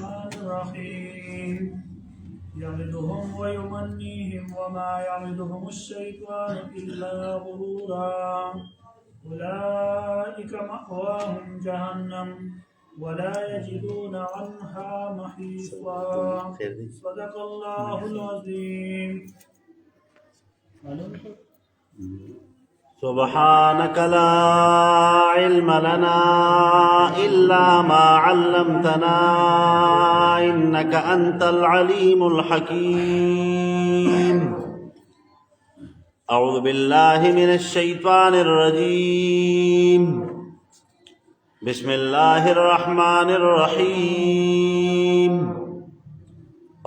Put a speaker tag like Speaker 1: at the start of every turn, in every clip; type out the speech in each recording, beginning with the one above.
Speaker 1: الرحمن الرحيم يعدهم ويمنيهم وما يعدهم الشيطان إلا غرورا أولئك مأواهم جهنم ولا يجدون عنها محيصا صدق الله العظيم.
Speaker 2: سبحانك لا علم لنا إلا ما علمتنا إنك أنت العليم الحكيم. أعوذ بالله من الشيطان الرجيم. بسم الله الرحمن الرحيم.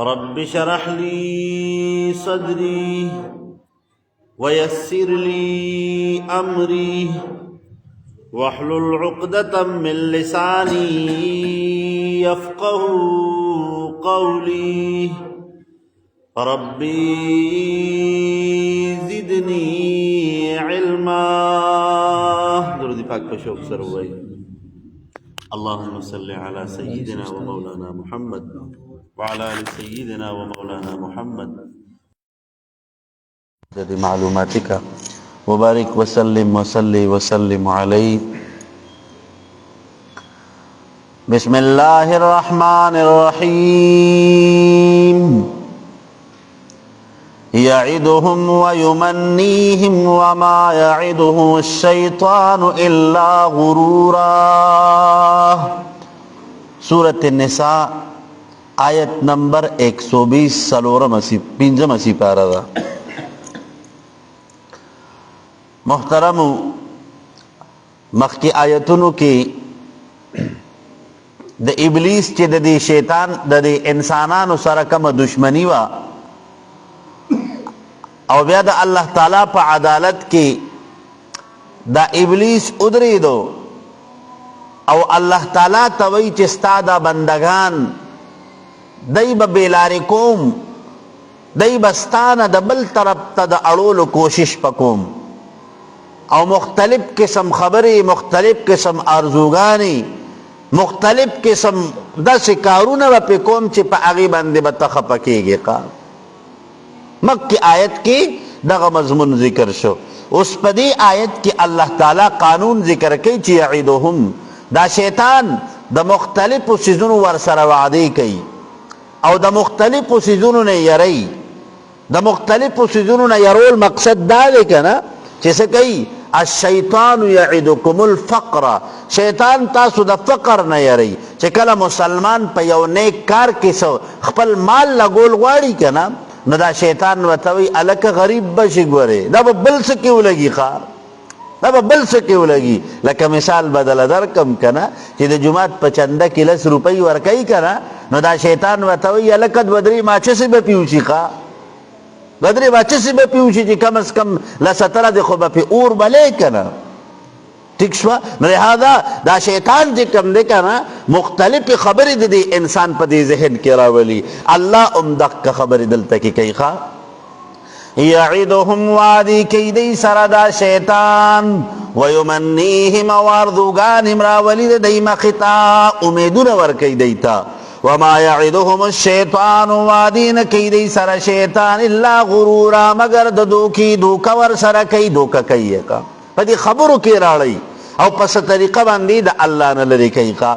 Speaker 2: رب اشرح لي صدري ويسر لي أمري واحلل عقدة من لساني يفقه قولي ربي زدني علما. درود پاک پر شوق سر ہوئی. اللهم صل على سيدنا ومولانا محمد وعلى آل سيدنا ومولانا محمد معلوماتك وبارك وسلم وسلم عليه. بسم الله الرحمن الرحيم. يعدهم ويمنيهم وما يعدهم الشيطان إلا غرورا. سورة النساء آیت نمبر 120 پنجم پارہ دا. محترم مخکی آیتونو کی د ابلیس چې د دې شیطان د دې انسانانو سره کومه دشمنی وا او بیا د الله تعالی په عدالت کې دا ابلیس ادریدو او الله تعالی ته وایي چې ستا دا بندگان دی به بیلارې کوم، دی به ستانه د بل طرف ته د اړولو کوشش پکوم او مختلف قسم خبری، مختلف قسم آرزوگانی، مختلف قسم داسې کارونه به پې کوم چې په هغې باندې به ته خفه کېږې. مکې آیت کې دغه مضمون ذکر شو. اوس په دې آیت کې الله تعالی قانون ذکر کوي چې یعدهم، دا شیطان د مختلفو څیزونو ورسره وعدې کوي او د مختلفو څیزونو نه یری. د مختلفو څیزونو نه یرول مقصد دا دی که نه چې څه کوي؟ الشیطان یعدکم الفقر. شیطان تاسو د فقر نه یری. چې کله مسلمان په یو نیک کار کې خپل مال لګول غواړي که نه، نو دا شیطان ورته وایي هلکه غریب بشي، ګورې دا به بل څه کې ولګي، دا به بل څه کې ولګي. لکه مثال بدله درکم که نه چې د جومات په چنده کې 10 روپۍ ورکوي که نه، نو دا شیطان ورته وایي هلکه 2-3 ماچسې به پې وشي، بدری باچسی به پیوشی چې کم از کم لستره دی خو به پی اور بلی کنه. ٹھیک شوا؟ لہذا دا شیطان چې کم دی کنه مختلف خبری دی انسان په دی ذهن کې راولی. الله دق خبری دلته کې کوي ښا یعدهم وعدی کی دی سره دا شیطان ویمنیهم واردوګانهم راولی دی مختا امیدونه ورکوي دیتا. وما يعدهم الشيطان وعدين كيدي سر شيطان الا غرورا مگر د دوکي دوکا ور سره کوي، دوکا کوي کا پدې خبرو کې راړي او پس طریقه باندې د الله نه لري کوي کا.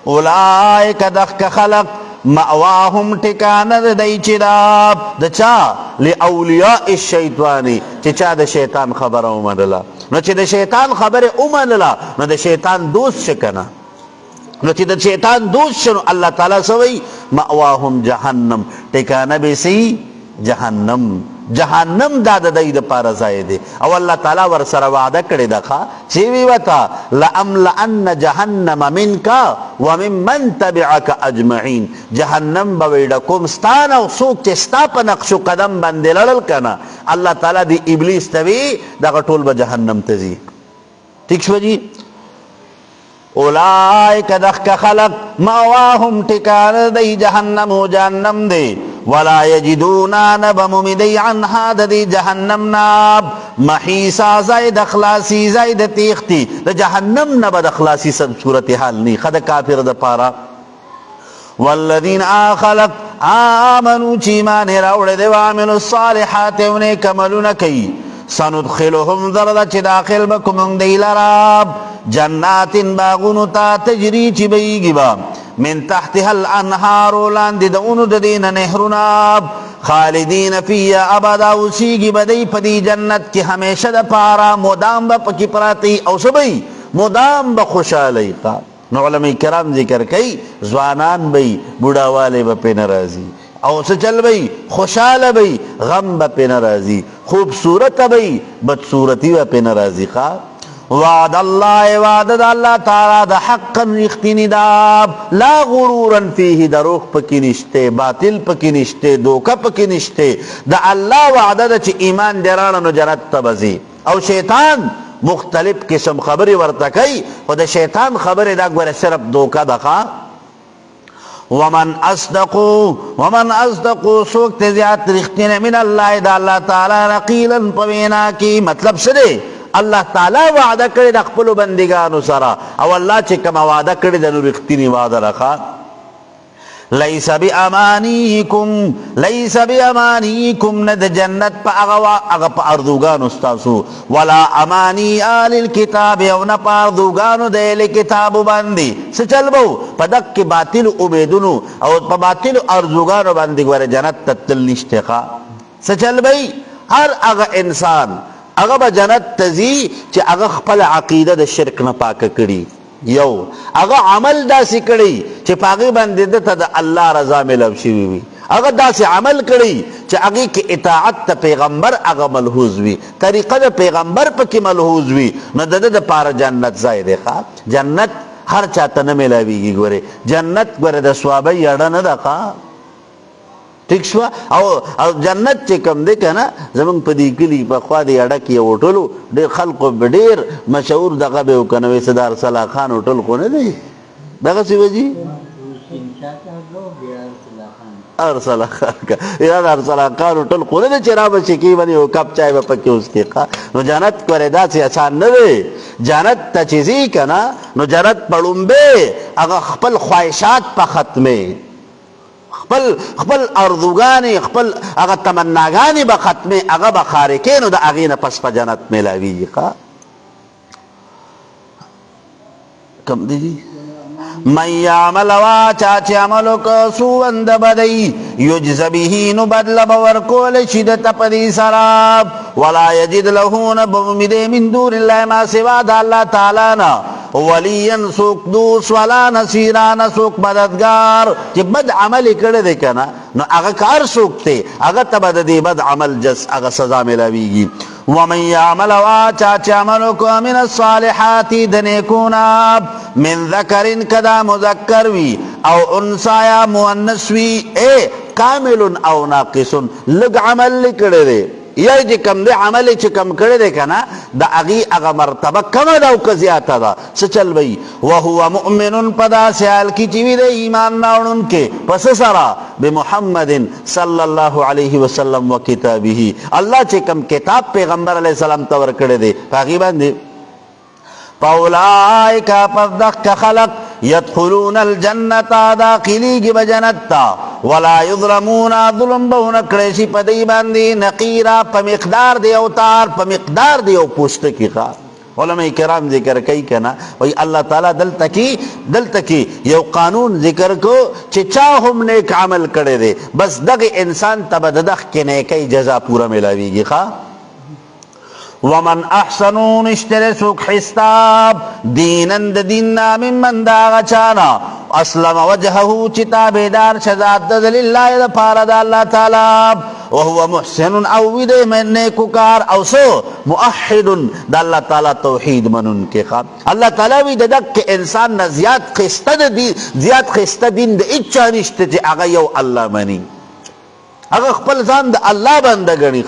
Speaker 2: اولئک دخ خلق مأواهم ټکانه د دی چې دا د چا لاولیاء الشیطان چې چا د شیطان خبره ومنله، نو چې د شیطان خبره ومنله نو د شیطان دوست شکنه، نو چې د شیطان دوست شنو الله تعالی سوی مأواهم جهنم، ټکانه به سي جهنم. جهنم دا د دې لپاره ځای دی او الله تعالی ور سره وعده کړی ده چې وی وتا لأملأن جهنم منك وممن تبعك اجمعين. جهنم به وډکوم ستانه او څوک چې ستا په نقش قدم باندې لړل کنه، الله تعالی دی ابلیس ته وی دغه ټول به جهنم ته ځي. ٹھیک شو جی؟ اولئک دخ خلق مأواهم ٹکان دی جہنم و جہنم دی ولا یجدونا نبم دی عنها دی جہنم ناب محیسا زائد اخلاصی زائد تیختی دا جہنم نبد اخلاصی سب صورتحال نی خد کافر دا پارا. والذین خلق آمنوا چی ایمان راوړی دی وعملوا الصالحات او نیک عملونه کوي سندخلهم ذرد چی داخل بکمون دی لرا جنات باغونو تا تجری چی بیگی با من تحتها الانهار لاندې د اونو د دین نهرونه خالدین فیها ابدا اوسیږي به دی په دې جنت کې همیشه د پاره مدام به پکې پراتی او سبی مدام به خوشحالی نو علماء کرام ذکر کوي ځوانان به بوډاواله به پې ناراضي او څه چل به خوشحاله به غم به پې ناراضي خوبصورت به بدصورتی به پې ناراضي وعد الله وعد الله تعالی د حقا رښتینی دا لا غرورا فيه دروغ پکې نشته باطل پکې نشته دوکه پکې نشته د الله وعده ده چې ایمان دې راړه نو جنت ته بځي او شیطان مختلف قسم خبرې ورته کوي خو د شیطان خبرې دا ګوره صرف دوکه ده ومن اصدقو سوک ته زیات رښتینی من الله د الله تعالی رقیلا په وینا کې مطلب څه دی الله تعالی وعده کړی د خپلو بندګانو سره او الله چې کومه وعده کړې ده نو رښتینې وعده راخه لیس بامانیکم نه د جنت په هغه په ارزوګانو ستاسو ولا امانی آل الکتاب او نه په ارزوګانو د اهل کتابو باندې څه چل به په دقې باطلو امیدونو او په باطلو ارزوګانو باندې ګوره جنت ته تل نشته څه چل به هر هغه انسان هغه به جنت ته ځي چې هغه خپل عقیده د شرک نه پاکه کړي یو هغه عمل داسې کړي چې په هغې باندې ده ته د الله رضا میلاو شوي وي هغه داسې عمل کړي چې هغې کې اطاعت د پیغمبر هغه ملحوظ وي طریقه د پیغمبر پکې ملحوظ وي نو د ده دپاره جنت ځای دی جنت هر چاته نه میلاویږي ګورې جنت ګوره د ثوابۍ اړه نه ده ٹھیک شو او جنت چې کوم دی که نه زمونږ په دې کلي پخوا د اډه کې یو هوټل و ډېر خلکو ډېر مشهور دغه به و که نه وایي څه د ارسلا خان هوټل خو نه دی دغسې به جي ارسلا خان یا د ارسلا خان هوټل خو نه دی چې را به شکي باندې یو کپ چای به پکې وڅکې نو جنت ګورې داسې اسان نه دی جنت ته چې ځي که نه نو جنت په ړومبې هغه خپل خواهشات په ختمې خپل ارزوګانې خپل هغه تمناګانې به ختمې هغه به خارکې نو د هغې نه پس په جنت میلاویږي کم دی من یعمل وا چا چې عمل وکړه سوءا د بدۍ یجز به نو بدله به ورکولی شي ده ته په دې سره ولا یجد له نه به ومومي من دون الله ما سوا د الله تعالی نه ولیا څوک دوست ولا نصیرا نه څوک مددګار چې بد عمل کړی دی که نه نو هغه کار څوک دی هغه ته به د دې بد عمل جز هغه سزا میلاویږي ومن یعمل وا چا چې عمل وکړه من الصالحات د نیکونه من ذکر کدا مذکر وی او انثی یا مؤنث وی کامل او ناقص لږ عمل کړی دی یا چې کم دی عمل چې کم کړی دی که نه د هغې هغه مرتبه کمه ده او که زیاته ده څه چل به وي وهو مؤمن په داسې حال کې چې وي د ایمان راوړونکی په څه سره بمحمد صلی الله علیه وسلم و کتابه الله چې کم کتاب پیغمبر علیه السلام ته ورکړی دی په هغې باندې فاولئک پس دغه خلق يدخلون الجنة داخليږي به جنت ته ولا يظلمون ظلم به ونه کړی شي په دې باندې نقیرا په مقدار د یو تار په مقدار د یو پوستکي علماء کرام ذکر کوي که نه وایي الله تعالی دلته کې یو قانون ذکر کو چې چا هم نیک عمل کړی دی بس دغه انسان ته به د دغه کې نیکۍ جزا پوره میلاویږي ومن احسنو نشتر سوک حساب دینن د دیننا ممن دا غچانا اسلم وجهه چتا بیدار شذات د لله د پاره د الله تعالی وهو محسن او وید من نیکوکار او سو موحد د الله تعالی توحید منون کې الله تعالی وی د دک انسان نه زیات خسته دین د اچا نشته چې هغه یو الله منی هغه خپل ځان د الله بنده ګڼي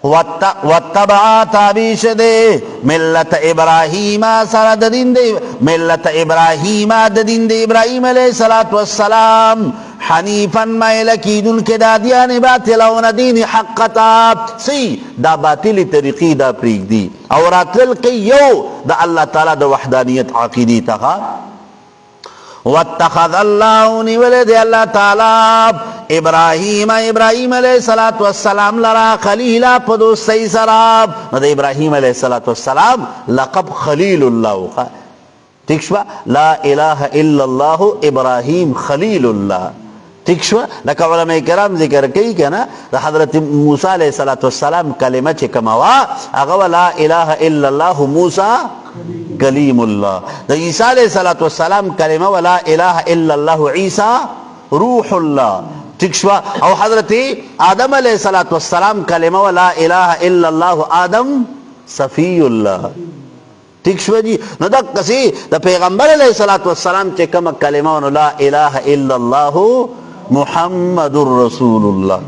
Speaker 2: واتبع تابیش دے ملت ابراہیم سر دین دے ملت ابراہیم دین دے ابراہیم علیہ السلام حنیفا مائلکیدن کے دادیان باطلون دین حقتا سی دا باطلی طریقی دا پریگ دی اور اتل کی یو دا اللہ تعالی دا وحدانیت عقیدی تخا واتخذ الله نیولے دے اللہ تعالی ابراہیم علیہ السلام لرا خلیلا پا دوستی سراب. دا ابراہیم علیہ السلام لقب خلیل اللہ ٹھیک شوا. لا الہ الا اللہ ابراہیم خلیل اللہ ٹھیک شوا. لکہ علماء کرام ذکر کئی کہ نا دا حضرت موسیٰ علیہ السلام کلمہ چکموا اغوا لا الہ الا اللہ موسیٰ کلیم اللہ. دا عیسیٰ علیہ السلام کلمہ ولا الہ الا اللہ عیسیٰ روح اللہ ٹھیک شوا. او حضرت آدم علیہ السلام کلمہ ولا الہ الا اللہ آدم صفی اللہ ٹھیک شوا جی. نو دا کسی دا پیغمبر علیہ السلام چکم کلمہ لا الہ الا اللہ محمد الرسول اللہ.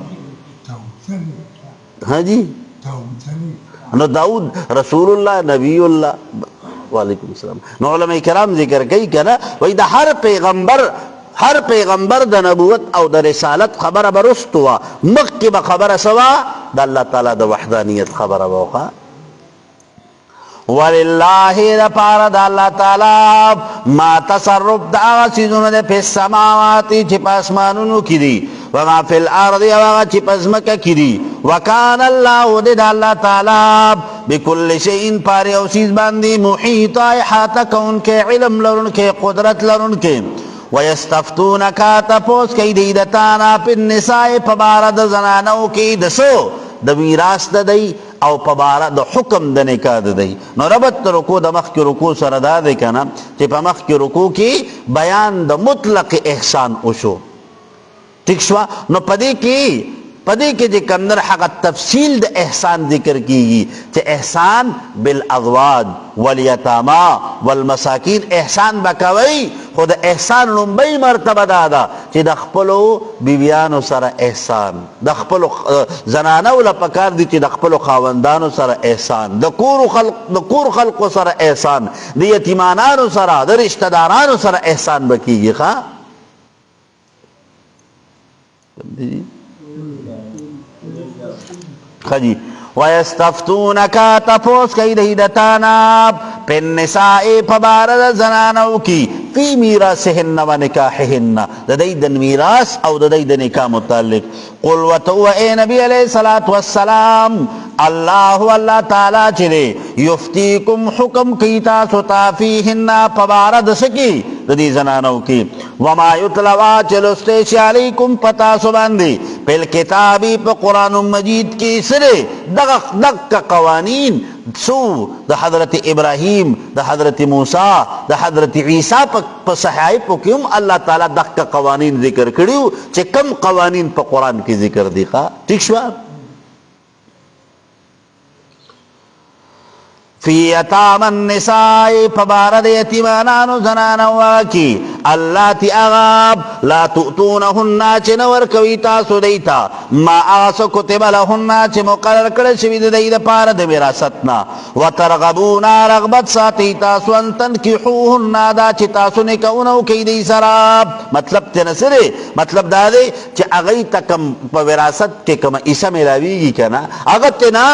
Speaker 2: ہاں جی نو داؤد رسول اللہ نبی اللہ. وعلیکم السلام. نو علماء کرام ذکر کئی کہ نا وی دا ہر پیغمبر دا نبوت او دا رسالت خبر برستوا مخی با خبر سوا دا اللہ تعالی دا وحدانیت خبر بوخا. وللہ دا پارا دا اللہ تعالی ما تصرف دا آغا سیزون دا پی السماواتی چی پا اسمانونو کی دی وما فی الارض آغا چی پا ازمکا کی دی وکان اللہ دا اللہ تعالی بکل شئین پاری او سیز باندی محیطا احاطہ کون کے علم لرن کے قدرت لرن کے. ویستفتونکا تپوس کئی دیدتانا پی النساء پبارد زنانو کی دسو دا میراس دا دی او پبارد حکم دا نکاح دا دی. نو ربط رکو دا مخ کی رکو سر دا دی کنا چی پا مخ کی رکو کی بیان دا مطلق احسان اشو ٹھیک شوا. نو پدی کی جی کمدر حق تفصیل دا احسان ذکر کی گی چی احسان بالازواج والیتاما والمساکین احسان بکوئی خود احسان نمبئی مرتبہ دادا چی دخپلو بیویانو سر احسان دخپلو زنانو لپکار دی چی دخپلو خاوندانو سر احسان دکور خلقو سر احسان دی یتیمانانو سر دی رشتدارانو سر احسان بکی گی خواہ. خجی ویستفتونکا تپوس کئی دہیدتانا پن نسائی پبارد زنانو کی فی میراسہن و نکاحہن دا دیدن میراس او دا دیدن نکاح متعلق. قل وتو اے نبی علیہ السلام اللہ تعالی چلے یفتیکم حکم کی تاستا فیہن پبارد سکی دا دی زنانو کی وما یتلوا چلستیش علیکم پتا سباندی پل کتابی پا قرآن مجید کی سرے دق قوانین سو دا حضرت ابراہیم دا حضرت موسیٰ دا حضرت عیسیٰ پا صحائف کیوں اللہ تعالیٰ دق قوانین ذکر کریو چے کم قوانین پا قرآن کی ذکر دیکھا ٹھیک شوا. فی یتام النساء پبارد یتیمانانو زنانو کی اللہ تی اغاب لا تؤتونہن چی نور کوی تاسو دیتا ما آسو کتب لہن چی مقرر کرشوید دید پارد وراستنا وترغبونا رغبت ساتی تاسو انتن کحوہن دا چی تاسو نکونو کی دی سراب. مطلب تنسرے مطلب دا دے چی اغیتا کم وراست کے کم عیسیٰ ملاویگی کنا اغتنا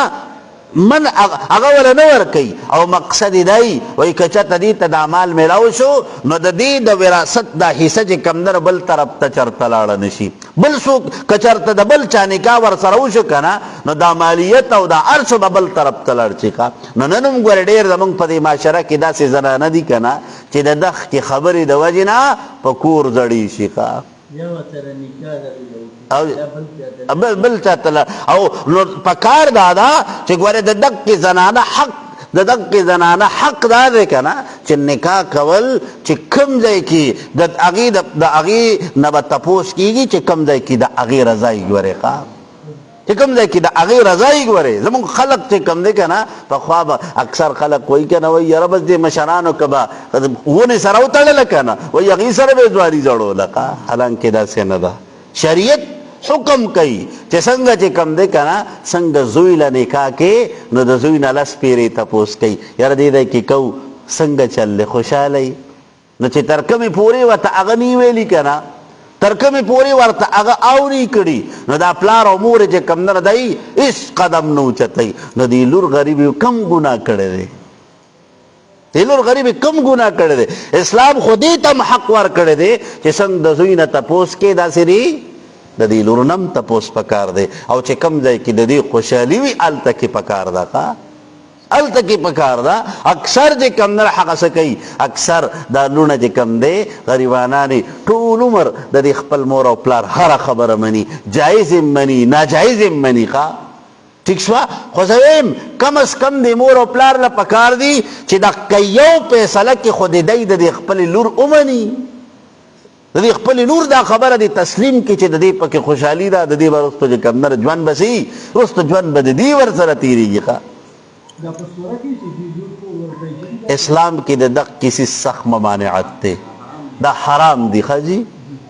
Speaker 2: من اغاولا نور کئی او مقصد دائی وی کچت دیتا دا مال ملاو شو نو دا دی دا وراست دا حصہ جی کمدر بل طرف تا چرتا لارا نشی بل سو کچرتا دا بل چانکا ورسرو شو کنا نو دا مالیت او دا عرصو با بل طرف تا لار چکا. نو ننم گوار دیر دا منگ پا دی معاشرہ کی دا سی زنانا دی کنا چی دا دخ کی خبری دا وجنا پا کور زڑی شکا بل چاہتا او پکار دادا چی گوارے دا دق کی زنانا حق دا دق کی زنانا حق دادے کنا چی نکاح کول چی کم دے کی دا اغی نبا تپوس کی گی چی کم دے کی دا اغی رضائی گوارے خواب چی کم دے کی دا اغی رضائی گوارے زمان خلق چی کم دے کنا پا خواب اکثر خلق وی کنا وی ربز دے مشرانو کبا وونی سراو تڑے لکنا وی اغی سر بیدواری زڑو لکا حالانکہ دا سے ندا شریعت حکم کئی چی سنگا چی کم دے کنا سنگا زویلا نکاح کے نو دا زوینا لس پیری تپوس کئی یار دے کی کو سنگا چل لے خوشحالی نو چی ترکمی پوری و تا اغنی ویلی کنا ترکمی پوری و تا اغا آوری کڑی نو دا پلار امور چی کم در دائی اس قدم نو چتائی نو دی لور غریبی کم گناہ کڑے دے تیلور غریب کم گناہ کړی دی اسلام خو دې ته حق ورکړی دی چې څنګه د زوی نه تپوس کې داسې دی د دې لور نم تپوس پکار دی او چې کم ځای کې د دې خوشحالي وي هلته کې پکار ده هلته کې پکار ده اکثر چې کم نه هغه څه کوي اکثر دا لونه چې کم دی غریبانانې ټول عمر د دې خپل مور او پلار هره خبره مني جایز یې مني ناجایز یې مني ٹھیک شوا خو زه ویم کم از کم د مور او پلار له پکار دي چې دا که یو فیصله کې خو د دی د دې خپلې لور ومني د دې خپلې لور دا خبره د تسلیم کې چې د دې پکې خوشحالي ده د دې به وروسته چې کوم نه ژوند به سي وروسته ژوند به د دې ورسره تېرېږي اسلام کې د دغه کسي سخت ممانعت دی دا حرام دی ښه جي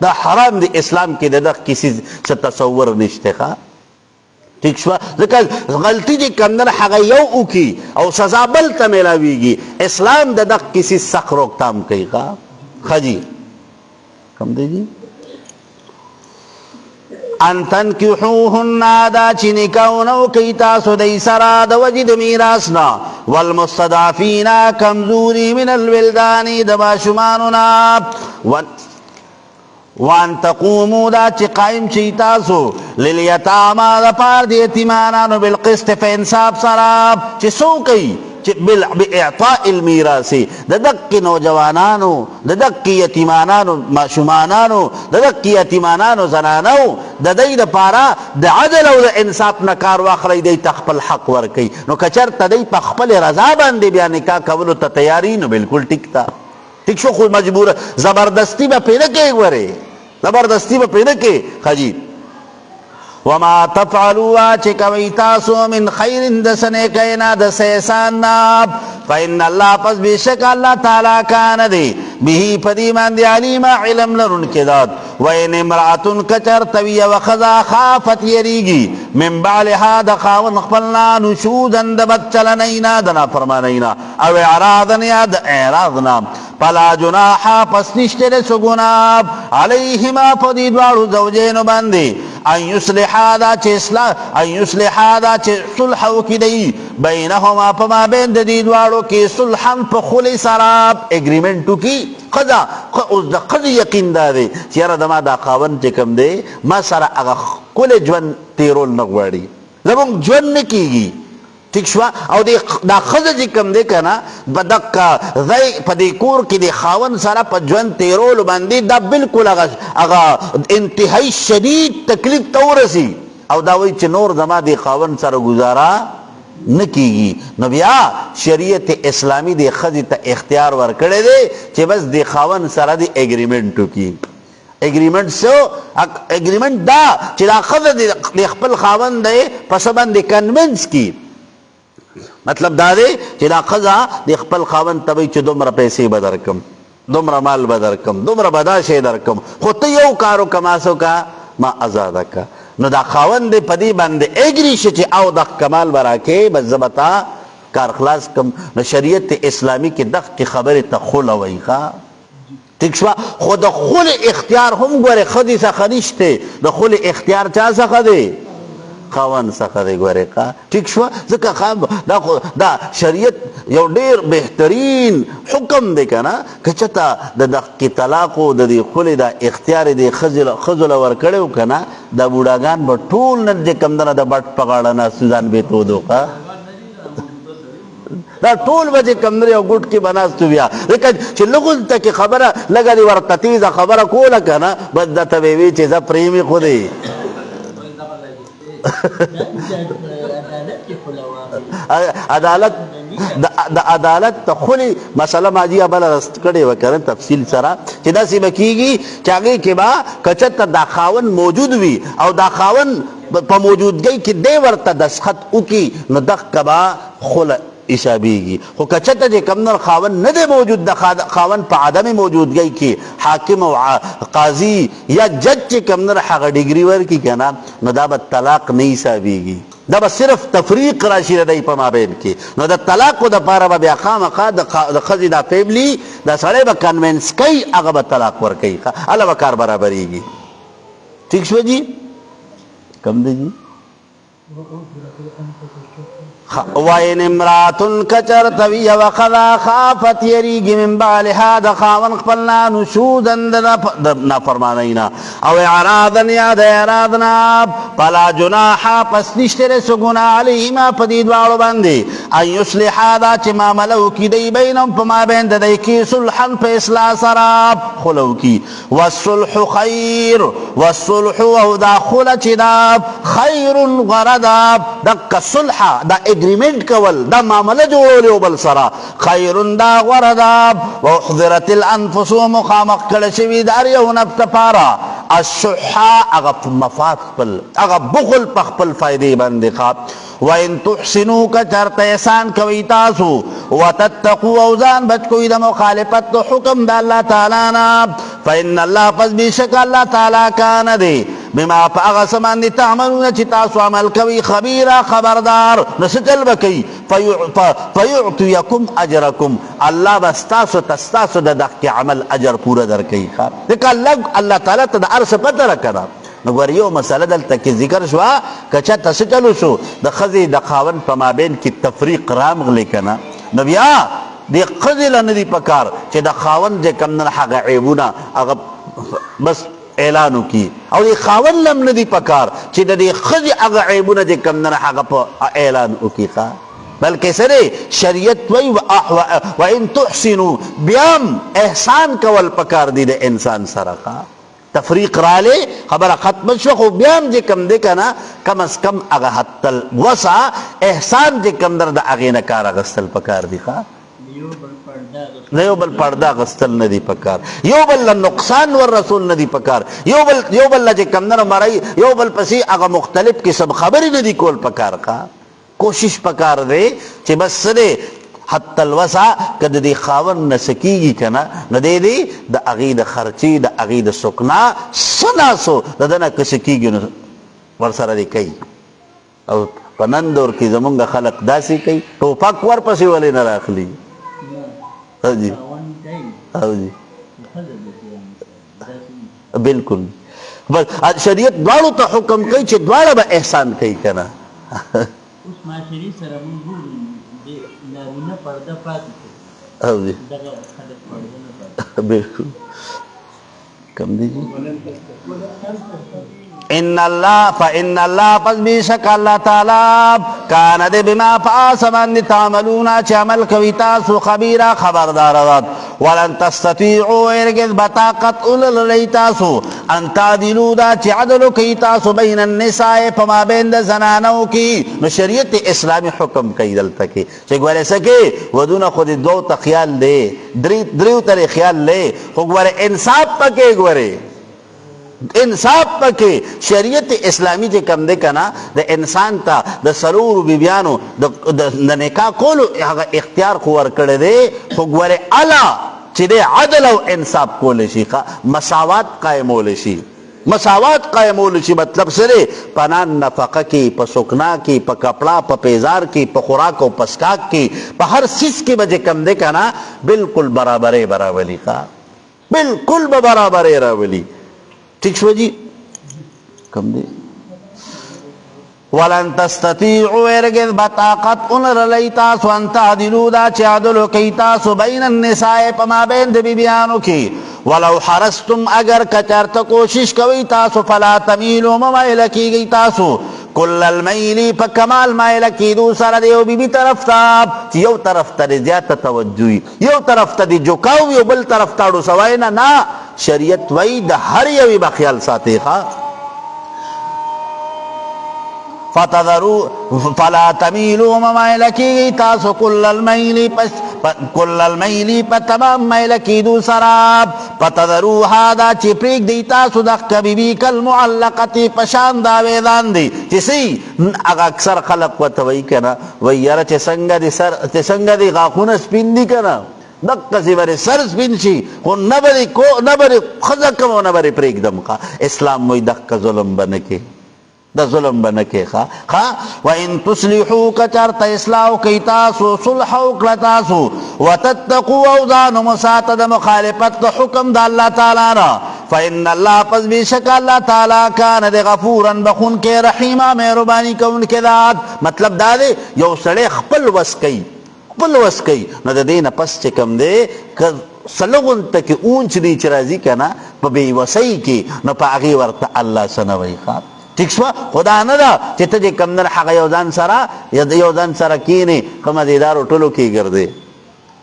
Speaker 2: دا حرام دی اسلام کې د دغه کسي څه تصور نشته ښه ٹھیک شوا ځکه غلطي چې کوم نه هغه یو وکړي او سزا بل ته میلاویږي اسلام د دغه کسي سخت روکتام کوي ښه جي کم دی جی ان تنکحوهن دا چې نکاح کوي تاسو دای سره د وجې د میراث نه والمستضعفین کمزوري من الولدان د ماشومانو نه وان تقوموا دا چې قائم شي تاسو للیتاما د پاره د یتیمانانو بالقسط په انصاف سره چې څوک کوي باعطاء المیراث د دقې نوجوانانو د دقې یتیمانانو ماشومانانو د دقې یتیمانانو زنانو د دوی دپاره د عدل او د انصاف نه کار واخلئ دوی ته خپل حق ورکوئ نو که چېرته دوی په خپل رضا باندې بیا نکاح کولو ته تیاري نو بلکل ټیک ده ټیک شو خو مجبوره زبردستی به پرې نه کوې ګورې زبردستی به پرې نه کوې ښه جي وما تفعلوا چې کوي تاسو من خیر د څه نیکۍ نه د څه احسان نه فإن الله پس بېشک الله تعالی کان دی به په دې باندې علیمه علم لرونکی ذات وإن امرأة که چېرته وي یوه ښځه خافت یریږي من بعلها د خاوند خپل نه نشوزا د بد چلنۍ نه د نافرمانۍ نه او اعراضا یا د اعراض نه فلا جناح پس نشته د څه ګناه علیهما په دې دواړو زوجینو باندې ان یصلحا دا چې صلح وکړي دی بینهما په مابین د دې دواړو کې صلحا په خلې سره اګریمنټ وکړي ښځه اوس د ښځې یقین دا دی چې یاره زما دا خاوند چې کوم دی ما سره هغه ښکلی ژوند تېرول نه غواړي زموږ ژوند نه کېږي ٹھیک شوا او دا ښځه چې کوم دی که نه په دقه ځای په دې کور کې د خاوند سره په ژوند تېرولو باندې دا بلکل هغه انتهایی شدید تکلیف ته ورسي او دا وایي چې نور زما د خاوند سره ګزاره نه کېږي نو بیا شریعت اسلامي د ښځې ته اختیار ورکړی دی چې بس د خاوند سره د اګریمنټ وکړي اګریمنټ اګریمنټ دا چې دا ښځه د خپل خاوند دی په څه باندې کنوینس کړي مطلب دا دی چې دا ښځه د خپل خاوند ته وایي چې دومره پیسې به درکم دومره مال به درکم دومره به دا شی درکم خو ته یو کار وکړه ما څه وکړه ما ازاده کړه نو دا خاوند دی په دې باندې اګري شي چې او د کمال به راکې بس زه به تا کار خلاص کړم نو شریعت اسلامي کې دغې خبرې ته خله وایي ښه ٹھیک شوه خو د خلې اختیار هم ګورې ښځې څخه نشته د خلې اختیار چا څخه دی خاوند څخه دی ګورې ښه ټیک شوه ځکه دا شریعت یو ډېر بهترین حکم دی که نه که چېرته د دغې طلاقو د دې خلې دا اختیار یې د ښځو له ورکړی و که نه دا بوډاګان به ټول نن چې کوم دنه د بټ په غاړه ناست ځان بې تودو دا ټول به چې کوم دی یو ګوټ کې به ناست بیا ځکه چې لږ ته کې خبره لږه دې ورته تیزه خبره کوله که نه بس درته به وي چې زه پرېمې خو دی عدالت د عدالت ته خلی مسله ماجیه بله رست کړې وه که تفصیل سره چې داسې به کېږي چې هغې کې به که چېرته دا خاوند موجود وي او دا خاوند په موجودګۍ کې دی ورته دستخط وکړي نو دغه به خله حسابیږي خو که چېرته چې کوم نور خاوند نه دی موجود د خاوند په عدم موجودګۍ کې حاکم او قاضي یا جج چې کوم نور هغه ډګري ورکړي که نه نو دا به طلاق نه حسابیږي دا به صرف تفریق راشي د دی په مابین کې نو د طلاقو دپاره به بیا خامخا د ښځې دا فیملي دا سړی به کنوینس کوي هغه به طلاق ورکوي هله به کار برابرېږي ٹھیک شوه جي کم دی جي وَإِنِ امْرَأَةٌ كَچَرْتَ وِيَ وَخَذَا خَافَتْ يَرِيگِ مِنْ بَعْلِهَا د خاوند خپلنا نشوزا د نافرمانینا او اعراضا یا د اعراضنا فلا جناح پس نشته رسو گناہ علیهما پدی دوارو باندې ان یصلحا دا چې معاملو کی دی بینم پما بین د دی کی صلحا په اصلاح سراب خلو کی والصلح خیر والصلح او دا خل چې دا خیر غردا دک صلح دا اگریمنٹ کول دا معاملہ جوړول یو بل سره خیرون دا غردا واحضرت الانفس مخامخ کړه شوی دار یو نفس پارا الشحا اغه مفاد خپل اغه بخل په خپل فائدې باندې خواب وان تحسنوا کچرت احسان کوي تاسو وتتقوا اوزان بچ کوي د مخالفت حکم د الله تعالی نه فإن الله پس بشک الله تعالی کان دی بما فاغ سمان دی تعملون چی تاسو عمل کوي خبیرا خبردار نسچل بکی فیعطیکم اجرکم اللہ بستاسو تستاسو دا دخ کی عمل اجر پورا در کئی خواب دیکھا اللہ تعالی تا دا عرص پتہ رکھنا نگوار یو مسئلہ دلتا کی ذکر شوا کچا تسچلو شو دا خزی دا خاون پما بین کی تفریق رام لکنا نبیا دی خزی لندی پکار چی دا خاون جے کم نن حق عیبونا اغا بس اعلانو کی او دی خاون لم ندی پکار چی دا دی خزی اغا عیبونا جے کم نن حق پا اعلانو کی خواہ بلکہ سرے شریعت وی و ان تحسنو بیام احسان کول پکار دی دا انسان سرقا تفریق را لے خبر ختم شو بیام جے کم دے کنا کم از کم اغا حتل وسا احسان جے کم در دا اغین کار اغسطل پکار دی خواہ یو بل پردہ غستل ندی پکار یو بل نقصان ور رسول ندی پکار یو بل جے کم نر مرائی یو بل پسی اغا مختلف قسم خبری ندی کول پکار کا کوشش پکار دے چی بس سدے حتی الوسع کد دی خاون نسکیگی کنا ندے دی دا اغید خرچی دا اغید سکنا سناسو دا دنا کسکیگی ورسر دی کئی او پنندور کی زمونگا خلق داسی کئی تو پاک ور پسی ولی نراخلی او جی او جی بالکل بس شریعت دوارو تا حکم کئی چی دوارا با احسان کئی کنا
Speaker 3: اس معاشری سره موږ د نارینه پرده پاتې
Speaker 2: او جی
Speaker 3: دغه خلک پرده نه پاتې
Speaker 2: بالکل کم دیجی ان اللہ فإن اللہ پس بیشک اللہ تعالی کان دے بما فآسمان تعملونا چی عمل کوي تاسو خبیرا خبردارات ولن تستطيعوا ارگز بطاقت اولل تاسو ان تعدلو دا چی عدلو کی تاسو بین النساء پما بین دا زنانو کی نو شریعت اسلامی حکم کئی دلتا کی چی گوارے سکے ودون خود دو تا خیال لے دریو تر خیال لے خود گوارے انصاف پکے گوارے انصاف پکے شریعت اسلامی جے کم دے کنا دا انسان تا دا سرور بیبیانو دا نکاح کولو اختیار خوار کردے دے خوگوارے علا چی دے عدل و انصاف کولے شی مساوات قائم ہولے شی مساوات قائم ہولے شی مطلب سرے پنان نفقہ کی پا سکنا کی پا کپڑا پا پیزار کی پا خوراک و پسکاک کی پا ہر سیس کی بجے کم دے کنا بالکل برابرے براولی کا بالکل برابرے راولی ٹھیک شو جی کم دے ولن تستطيعوا ارگز بطاقت انر لیتاسو ان تعدلو دا چی عدلو کیتاسو بین النساء پما بین دی بیانو کی ولو حرستم اگر کچرت کوشش کوئی تاسو فلا تمیلو ممائل کی گئی تاسو کل المیلی پا کمال مائل کی دوسر دیو بی بی طرف تاب چی یو طرف تا دی زیادت توجوی یو طرف تا دی جکاو یو بل طرف تاڑو سوائینا نا شریعت وی دا ہر یوی بخیال ساتے خواہ فتذروا فلا تمیلوا ممائل کی گئی تاسو کل المیلی پا تمام میل کی دو سراب فتذروا هادا چی پریک دی تاسو دخ کبی بی کل معلقتی پشان داویدان دی چیسی اگا اکثر خلق و توی کنا ویارا چی سنگ دی غاخون سپین دی کنا دق کسی بری سر سپین شی خون نبری خزکم و نبری پریک دم کا اسلام موی دق کا ظلم بنکے دا ظلم بنکے وَإِن تُصْلِحُوا کچرت اصلاح کی تاسو صلح وکړه تاسو وَتَتَّقُوا او ځان مساته د مخالفت د حکم د الله تعالی نه فإن الله پس بیشک الله تعالی کان د غفورا بخون کې رحیما مهربانی کوونکی ذات. مطلب دا دی یو سړی خپل وس کوي نو د دې نه پس چې کوم دی سلغون تک اونچ نیچ راځي کنه په بې وسۍ کې نو په هغې ورته الله څه نه وایي. ٹھیک شوه خدا نه ده چې ته چې کوم نه هغه یو ځان سره کینې ښه مزېدارو ټولو کې ګرځې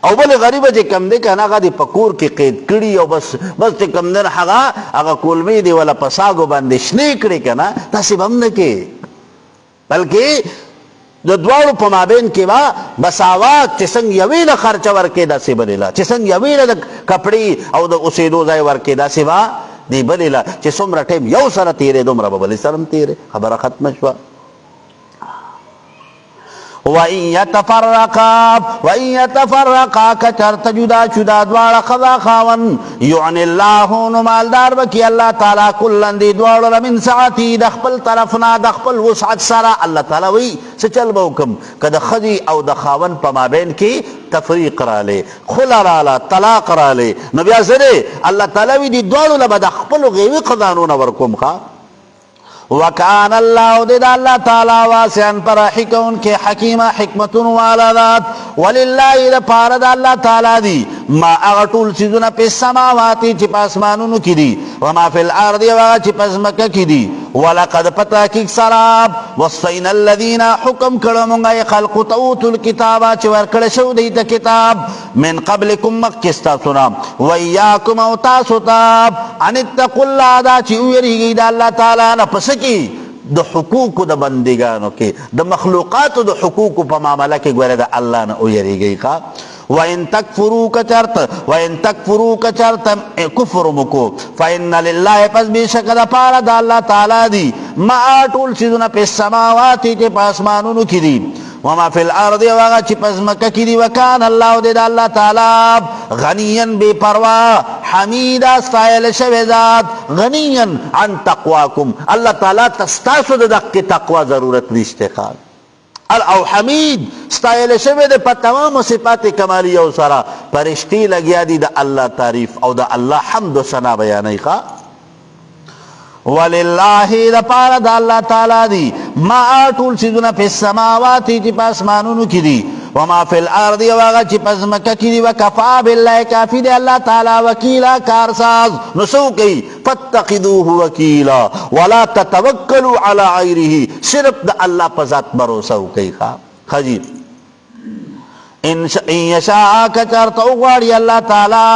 Speaker 2: او بل غریبه چې کم دی کنه هغه دې په کور کې قید کړي او بس چې کم دی هغه کولمې دې ولا په ساګو باندې شنې کړي کنه داسې به هم نه کې بلکې د دواړو په مابین کې به مساوات چې څنګه یوې له خرچه ورکې داسې بلې له چې څنګه یوې له د کپړې او د اوسېدو ځای ورکې داسې به دې بلې له چې څومره ټایم یو سره تېرې دومره به بلې سره هم تېرې خبره ختمه شوه. وَإِن يَتَفَرَّقَا کچرت جدا دواړه ښځه خاوند یعنی الله نو مالدار بکي الله تعالی کلن دې دواړو له من سعتي د خپل طرف نه د خپل وسعت سره. الله تعالی وایي څه چل به وکړم که د ښځې او د خاوند په مابین کې تفریق رالی خله راله طلاق رالی نو بیا څه دی الله تعالی وایي دې دواړو له به د خپلو غیوي خزانو نه ورکوم وکان الله دې الله تعالی واسعا پراخي کوونکی حکیمه حکمتون والا ذات. ولله لپاره د الله تعالی دی ما هغه ټول څیزونه په سماواتي چې په اسمانونو کې دي وما فی الارض او هغه چې په ځمکه کې دي. ولقد په تحقیق سره وصینا الذین حکم کړو مونږه خلقو ته اوتو الکتابه چې ورکړی شوی دی ته کتاب من قبلکم مخکې ستاسو نه وایاکم او تاسو ته ان اتقوا الله دا چې ویریږئ د الله تعالی نه په څه کې د حقوقو د بندګانو کې د مخلوقاتو د حقوقو په معامله کې ګوره د الله نه ویریږئ. وَإِن تَكْفُرُوا کچرت کفر مکو فَإِنَّ لِلَّهِ پس بیشک د پاره د الله تعالی دی ما ټول څیزونه په سماواتي چې په اسمانونو کې دي وما فی الارض او هغه چې په ځمکه کې دي. وکان الله دې د الله تعالی غنیا بې پروا حمیدا ستایل شوی ذات غنیا عن تقواکم الله تعالی ستاسو د دقې تقوا ضرورت نشته او حمید ستایل شوی د په تمامو صفات کمالیه او سره فرشتي لګیا دي د الله تعریف او د الله حمد و ثنا بیانوي. ولله د پاره د الله تعالی دی ما ټول څیزونه په سماواتي چې په اسمانونو کې دي وما فی الارض او هغه چې په ځمکه کې دي. وکفا بالله کافي دی الله تعالی وکیلا کارساز. نو څه کوي فاتخذوه وکیلا ولا تتوکلوا علی غیره صرف د الله په ذات باور وکړئ. خجیب ان یشاء کچرت غواړي الله تعالی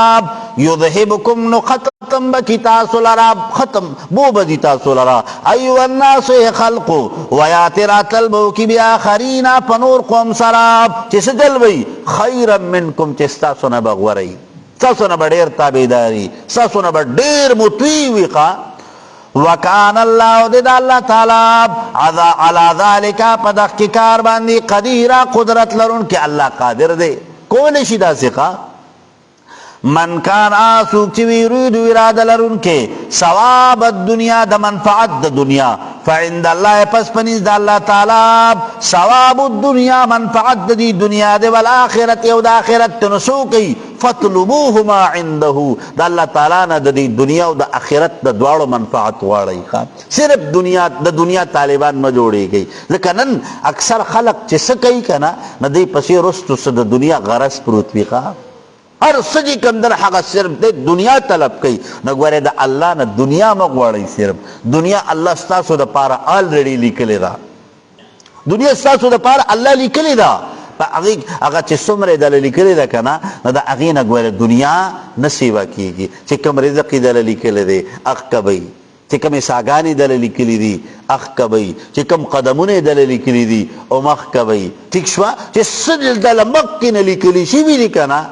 Speaker 2: یذهبکم نو ختم بکی تاسو لرا ختم بو بدی تاسو لرا ایو الناس خلقو ویاتی راتل بو کی بیا آخرین پنور قوم سراب چی سجل بی خیرا منکم چی ستاسو نبا غوری ستاسو نبا دیر تابیداری ستاسو نبا دیر مطویوی وکان اللہ دید اللہ تعالی علا ذالکا پدخ کی کار باندی قدیرہ قدرت لرون کہ اللہ قادر دے کولی شدہ سکا من کان آسوک چی ویرید ویراد لرون کے ثواب الدنیا دا منفعت دا دنیا فعند اللہ پس پنیز دا اللہ تعالی ثواب الدنیا منفعت دا دی دنیا دے والآخرت یو دا آخرت تنسو کی فطلبوهما عنده دا اللہ تعالی نا دا دی دنیا و دا آخرت دا دوارو منفعت وارئی صرف دنیا طالبان ما جوڑی گئی لیکنن اکثر خلق چی سکئی کنا نا دی پسی رستو سا دا دنیا غرس پروت بھی ہر سجی کندر حق صرف دے دنیا طلب کئی نگوارے دا اللہ نا دنیا مغواری صرف دنیا اللہ ستاسو دا پارا آلریڈی لکلی دا دنیا ستاسو دا پارا اللہ لکلی دا اگر چی سمر دا لکلی دا کنا دا اغی نگوارے دنیا نصیبہ کی گی چی کم رزقی دا لکلی دے اخ کبئی چی کم ساگانی دا لکلی دی اخ کبئی چی کم قدمون دا لکلی دی او مخ کبئی ٹھیک شوا چی سجل دا لمکی نلکلی شیوی دی کنا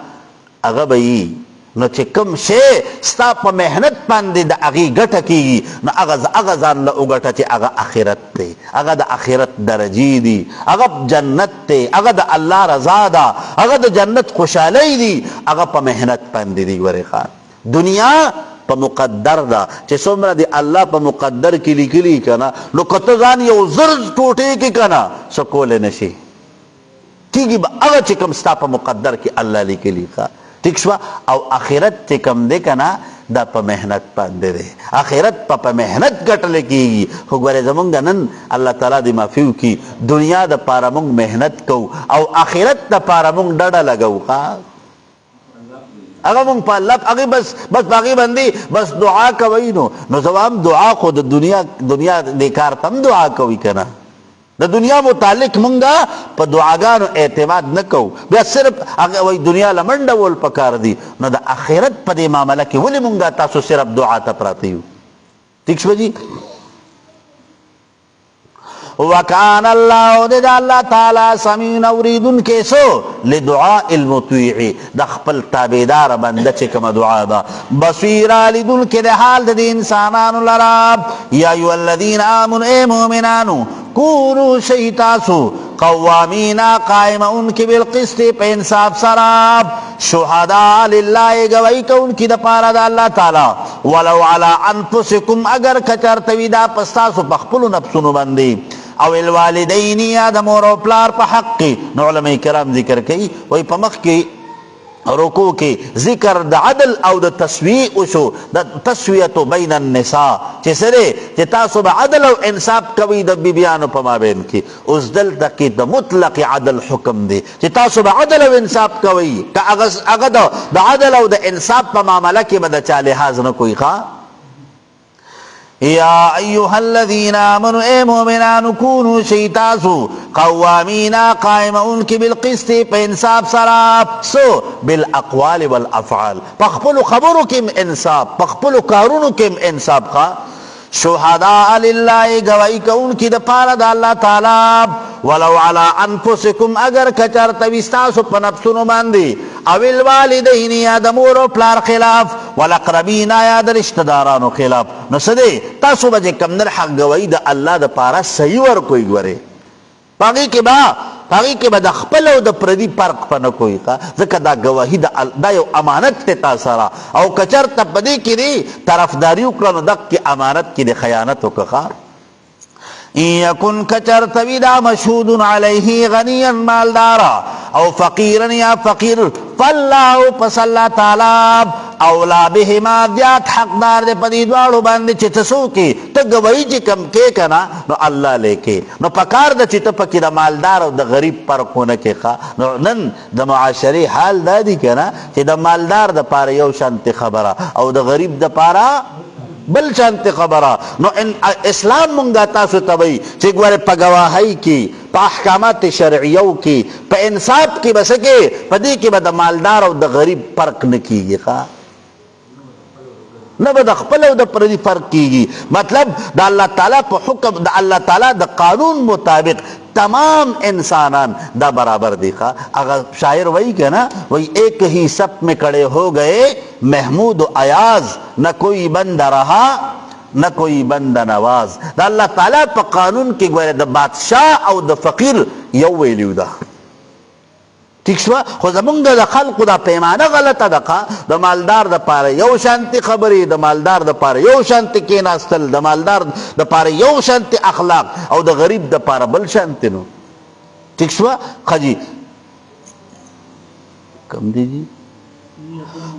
Speaker 2: اغا بئی نو چی کم شے ستا پا محنت پاندی دا اغی گٹا کی نو اغا زان لئو گٹا چی اغا آخرت تے اغا دا آخرت درجی دی اغا جنت تے اغا دا اللہ رضا دا اغا دا جنت خوشحالی دی اغا پا محنت پاندی دی ورخان دنیا په مقدر ده چې څومره د الله په مقدر کې لیکلي کنه نو که ته ځان یو زر ټوټې کې کنه څه کولی نشي کېږي به هغه چې کوم ستا په مقدر کې الله لیکلي ښه ټیک شوه او آخرت چې کوم دی کنه دا په محنت باندې دی آخرت په محنت ګټل کېږي خو ګورې زمونږ نن الله تعالی دې معافي وکړي دنیا دپاره مونږ محنت کوو او آخرت دپاره مونږ ډډه لګوو هغه مونږ په الله هغې بس په هغې باندې بس دعا کوئ نو زوام دعا خو د دنیا دې کار ته هم دعا کوي که نه د دنیا متعلق مونږه په دعاګانو اعتماد نه کوو بیا صرف هغه وایي دنیا له منډه ول پکار دي نو د آخرت په دې معامله کې ولې مونږه تاسو صرف دعا ته پراته یو ٹھیک شوه جی وکان الله د الله تعالی سميع اوریدونکی سو لدعاء المطیع د خپل تابعدار بنده چې کومه دعا ده بصیر لیدونکی د حال د انسانانو لرا یا ایها الذین آمنوا ای مؤمنانو کونوا شئ تاسو قوامین قائمون کی بالقسط په انصاف سره شهداء لله گواہی کوونکي د پاره د الله تعالی ولو علی انفسکم اگر کچرته وي دا پستاسو په خپلو نفسونو باندې او الوالدین یا د مور او پلار په حق کې نو علماء کرام ذکر کوي وایي په مخ کې رکوع کې ذکر د عدل او د تسویه وشو د تسویه بین النساء چې سره چې تاسو به عدل او انصاف کوي د بیبیانو په مابین کې اوس دلته کې د مطلق عدل حکم دی چې تاسو به عدل او انصاف کوي که هغه د عدل او د انصاف په معامله کې به د چا لحاظ نه کوي یا ایها الذین آمنوا اے مومنانو کونوا شئ تاسو قوامین قائمون کی بالقسط په انصاف سره سو بالاقوال والافعال په خپلو خبرو کې انصاف په خپلو کارونو کې انصاف شهداء لله گواہی کوونکي د پاره د الله تعالی ولو علی انفسکم اگر کچرته وي ستاسو په نفسونو باندې او الوالدین یا د مور او پلار خلاف والاقربین یا د رشتہ دارانو خلاف نو څه دی تاسو به چې کوم نه حق گواهی د الله د پاره صحیح ورکوئ ګورئ هغې کې به د خپل او د پردي فرق په نه کوئ ځکه دا ګواهي دا یو امانت دی تا سره او که چېرته په دې کې دی طرفداري وکړه نو دغې امانت کې د خیانت وکړه ان یکن کچرتوی دا مشهود علیه غنیا مالدارا او فقیرا یا فقیر فالله پس اللہ تعالی اولا بهما زیاد حقدار دے پدی دوارو باندے چی تسو کی تا گوئی چی کم کے کنا نو اللہ لے کے نو پکار دا چی تا پکی دا مالدار او دا غریب پرکونه کے خواہ نو نن دا معاشری حال دا دی کنا چی دا مالدار دا پارا یو شانت خبرا او دا غریب دا پارا بل شانت خبره نو اسلام مونږه تاسو ته وایي چې ګوره په ګواهۍ کې په احکامات شرعیو کې په انصاف کې به څه کې په دې کې به د مالدار او د غریب فرق نه کېږي نه به د خپل او د پردي فرق کېږي مطلب د الله تعالی په حکم د الله تعالی د قانون مطابق تمام انسانان دا برابر دیکھا اگر شاعر وہی کہنا وہی ایک ہی سب میں کڑے ہو گئے محمود و ایاز نہ کوئی بندہ رہا نہ کوئی بندہ نواز دا اللہ تعالیٰ پا قانون کی گوئے دا بادشاہ او دا فقیر یو ویلیو دا ٹھیک شوا خو زمونږ د خلقو دا پیمانه غلطه ده د مالدار د پاره یو شانتي خبرې د مالدار د پاره یو شانتي کېناستل د مالدار د پاره یو شانتي اخلاق او د غریب د پاره بل شانتي نو ٹھیک شوا خجی کم دی جی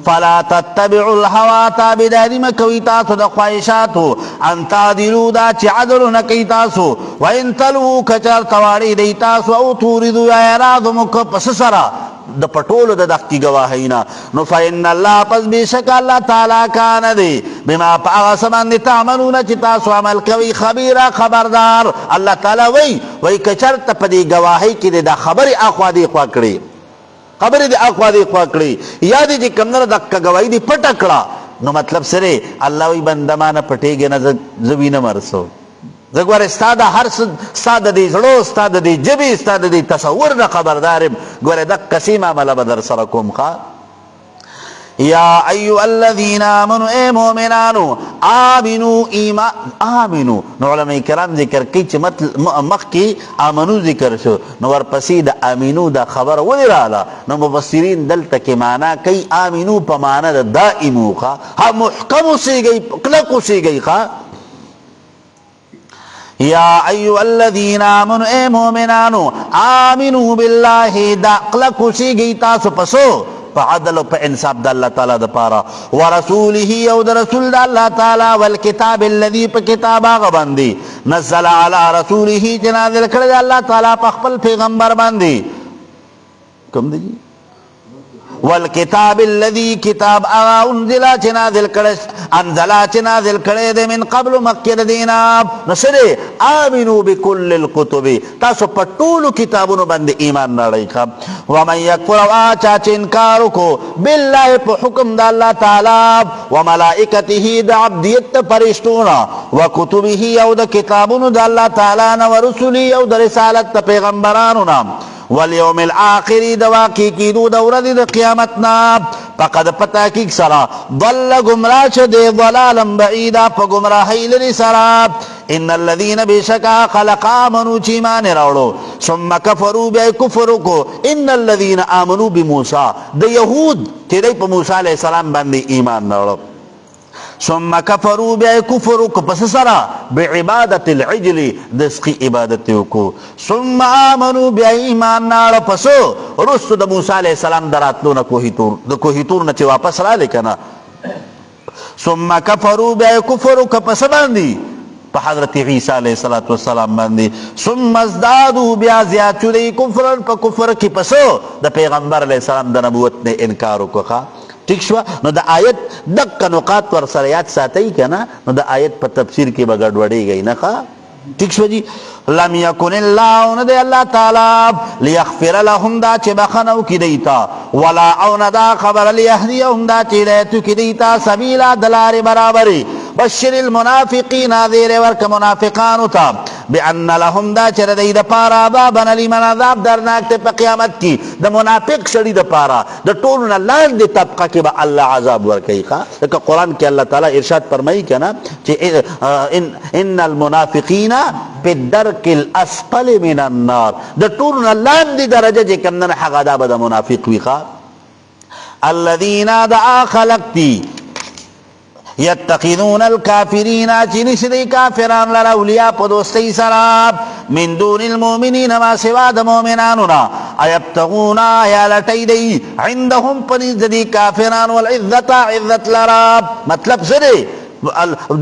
Speaker 2: فلا تتبعوا الهوى تابعداري مکوئ تاسو د خواهشاتو ان تعدلوا دا چې عدل نه کوئ تاسو وان تلووا کچرته واړئ دی تاسو او توریدو یا ارادو مو که پس سره د پټولو د دغې ګواهۍ نه نو فان الله پس بېشکه الله تعالی کانه دی بما په هغه څه باندې تعملونه چې تاسو عمل کوئ خبیره خبردار الله تعالی وایي که چېرته په دې ګواهۍ کې د خبرې اخوا دې خوا کړې خبر دی اخوا دی خوا کړی یا دی چې کمنه دک گواہی دی پټ کړه نو مطلب سره الله وی بندمانه پټیږي نه زوینه مرسو زګور استاد هر استاد دی زړو استاد دی جبی استاد دی تصور نه خبردار ګوره د قسیمه عمل بدر سره کوم ښا یا ایها الذین آمنوا اے مومنانو آمنو ایمان آمنو. نو علماء کرام ذکر کی چې مخ کی آمنو ذکر شو نو ورپسې د آمنو دا خبر ولې رااله. نو مفسرین دلته کې معنا کوي آمنو په معنا د دائمو ها محکم اوسېږئ کلک اوسېږئ ښه. یا ایها الذین آمنوا اے مومنانو آمنو بالله دا کلک اوسېږئ تاسو پسو په عدل او په انصاف د الله تعالی د پاره ورسوله او د رسول د الله تعالی والکتاب الذي په کتاب هغه باندې نزل علی رسوله چې نازل کړی د الله تعالی په خپل پیغمبر باندې کوم دی والکتاب الذي کتاب انزل چې نازل کړی دی من قبل مکه دینا نشره آمنو بكل الكتب تاسو په ټولو کتابونو باندې ایمان راړئ. ومن یکفر چا چې انکار وکړو بالله په حکم د الله تعالی وملائکته د عبدیت فرشتونه وکتبه او د کتابونو د الله تعالی نه ورسله او د رسالت د پیغمبرانو نه والیوم الاخر د واقع کیدو د ورځې د قیامت نه فقد پتاکیک سرا ضل گمراہ شده ضلالا بعیدا پا گمراہی لری سرا. ان الذین بشکا خلق آمنو چیمان راوڑو ثم کفرو بے کفرو کو ان الذین آمنو بموسیٰ د یہود چی دی پا موسیٰ علیہ السلام باندی ایمان راوڑو ثم کفرو بے کفرو کو پس سرا بعبادت العجل دسقی عبادتیو کو ثم آمنو بے ایمان نارو پسو رسو دا موسیٰ علیہ السلام دراتلو نا کوہی تور نا چی واپس را لکنا ثم کفرو بے کفرو کو پس باندی پا حضرت عیسیٰ علیہ السلام باندی ثم ازدادو بیا زیاد چودی کفرن پا کفر کی پسو دا پیغمبر علیہ السلام دا نبوت نے انکارو کو خواہ. ٹھیک شو نو دا آیت دقا نقاط ور سریات ساتئی کنا نو دا آیت پا تفسیر کی بگڑ وڑی گئی نخوا. ٹھیک شو جی لم یکن اللہ ندے اللہ تعالی لیغفر لهم دا چی بخنو کی دیتا ولا اون دا خبر لیہدیهم دا چی لیتو کی دیتا سبیلا دلار برابری. بشر المنافقین دیر ورک منافقانو تا بان لهم دا چر دی دا پارا عذابا علیما عذاب درناک تے پا قیامت کی دا منافق شڑی دا پارا دا طولنا لان دی طبقہ کی با اللہ عذاب ورکی خواہ. لیکن قرآن کی اللہ تعالی ارشاد فرمائی کنا ان المنافقین پی الدرک الاسفل من النار دا طولنا لان دی درجہ جے کمنا حق عذاب دا منافق وی خواہ. الذین دا خلقتی یتخذون الکافرین چنش دی کافران لرا اولیاء پا دوستی سراب من دون المؤمنین ما سوا دا مومنانونا ایبتغونا یا لٹی دی عندهم پنیز دی کافران والعزت عزت لراب. مطلب سرے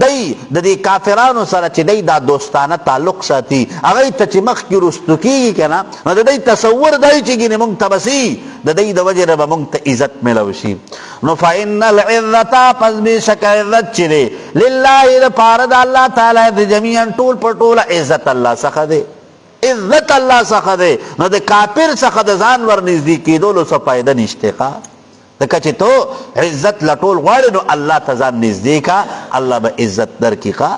Speaker 2: دی دی کافرانو سره چې دی دا دوستانه تعلق ساتي هغه ته چې مخ کې رستو کیږي کنه نو د دی تصور دی چې ګینه مونږ ته بسی د دی د وجه به مونږ ته عزت ملو شي. نو فإن العزت پس بشک عزت چې دی لله د پاره د الله تعالی د جميعا ټول پر ټول عزت الله څخه دی عزت الله څخه دی. نو د کافر څخه د ځان ور نږدې کېدلو څه فائدہ نشته ښه دکه چې تو عزت لټول غواړي نو الله ته ځان نږدې کا الله به عزت درکړي ښه.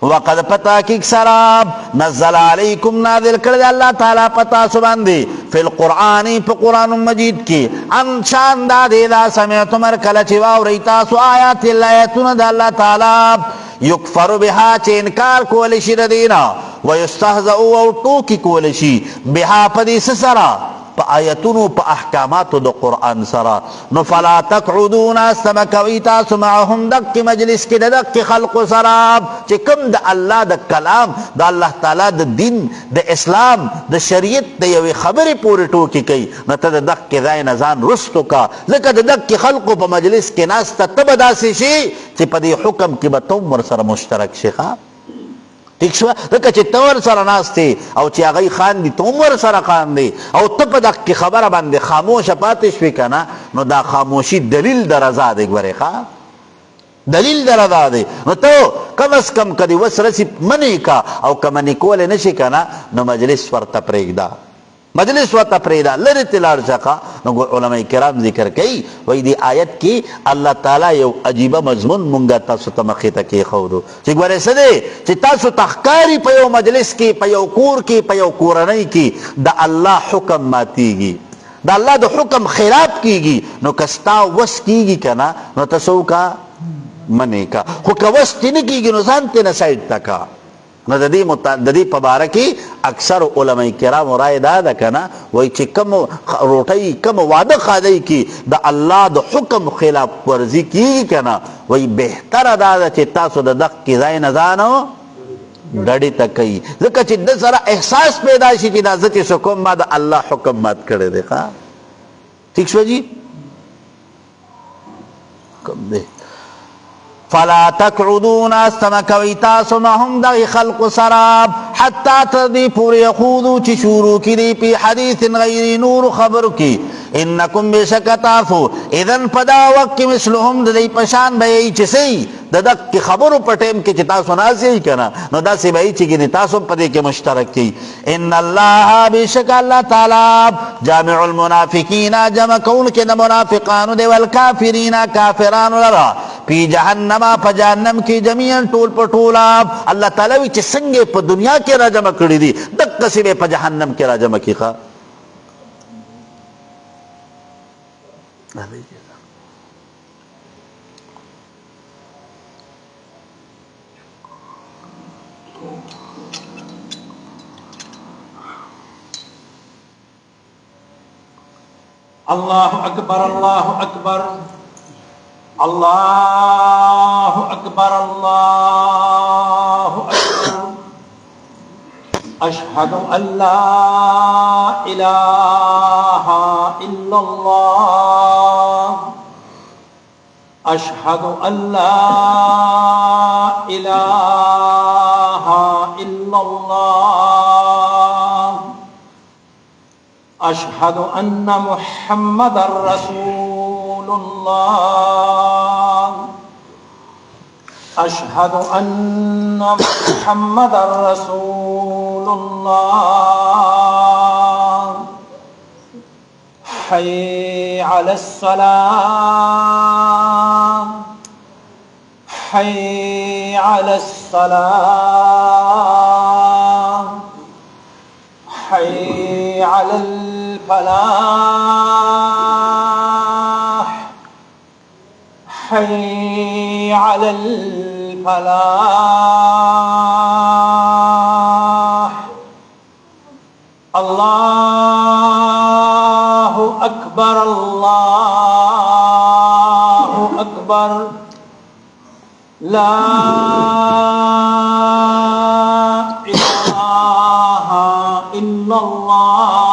Speaker 2: وقد پتا کی سراب نزل علیکم نازل کړی الله تعالی پتا سو باندې فی القرآن په قرآن مجید کې ان شان دا دی دا سمعتم کله چې واورئ تاسو آیات الله آیاتونه د الله تعالی یکفر بها چې انکار کول شي د دینا ویستهزئ او ټوکی کول شي بها په دې سره پا آیتونو پا احکاماتو دا قرآن سرا نو فلا تقعدون استمکوی تاسو معهم دق مجلس کی دق خلق سراب چی کم دا اللہ دا کلام دا اللہ تعالی دا دین دا اسلام دا شریعت دا یوی خبری پوری ٹوکی کئی نتا دا دق ذای نزان رستو کا لکہ دا دق خلقو پا مجلس کی ناستا تب دا سی شی چی پا دی حکم کی با تم ورسر مشترک شیخا. ٹھیک شو لکه چې تور سره ناسته او چې هغه خان دي تومر سره خان دي او ته په دغه خبره باندې خاموش پاتې شوې کنه نو دا خاموشي دلیل در رضا دی ګوره ښا دلیل در رضا دی. نو ته کم از کم کدی وسرسی منی کا او کمنی کول نشي کنه نو مجلس ورته پرېږدا مجلس ورته پرېږدا لری تلار ځکه. نو علماء کرام ذکر کوي وای دی آیت کې الله تعالی یو عجیبه مضمون مونږه تاسو ته مخې ته کېښودو چې ګوره څه دی چې تاسو تخکاری په یو مجلس کې په یو کور کې په یو کورنۍ کې د الله حکم ماتیږي دا اللہ دا حکم خلاف کیگی نو کستا وس کیگی کنا نو تسو کا منی کا خو که وس تی نکیگی نو زانتی نسائد تکا نو دا دی پبارکی اکثر علماء کرام رائے دا کنا وی چی کم روٹی کم وعدہ خادی کی دا اللہ دا حکم خلاف ورزی کیگی کنا وی بہتر دا چی تاسو دا دق کی زائی نزانو ڈڑی تکی ذکر چی دا سارا احساس پیدا شی چی دا زتی سکم ما دا اللہ حکم مات کرے دیکھا ٹھیک شو جی کم دے فلا تقعدون استمکوی تاسو مهم دغی خلق سراب حتی تردی پوری خودو چی شروع کی دی پی حدیث غیر نور خبر کی انکم بشک تاسو اذن پدا وقت کی مثلهم دی پشان بیئی چسی ددک کی خبرو پٹیم کی چی تاسو ناسی کنا نو دا سی بیئی چی گی تاسو پدے کے مشترک کی ان اللہ بشک اللہ تعالی جامع المنافقین جمع کون کے منافقان دے والکافرین کافران لرا پی جہنم پا جہنم کی جمیعاً ٹول پا ٹولا اللہ تعالی وی چی سنگے پا دنیا کے را جمع کردی دی دک کسی بے پا جہنم کے را جمع کی خواہ
Speaker 4: اللہ اکبر اللہ اکبر اللہ اکبر اللہ اکبر اشہد ان لا الہ الا اللہ اشہد ان لا الہ الا اللہ اشہد ان محمد رسول اللہ اشہد ان محمد رسول اللہ حی علی الصلاة حی علی الصلاة حی علی الفلاح حي على الفلاح الله أكبر الله أكبر لا إله إلا الله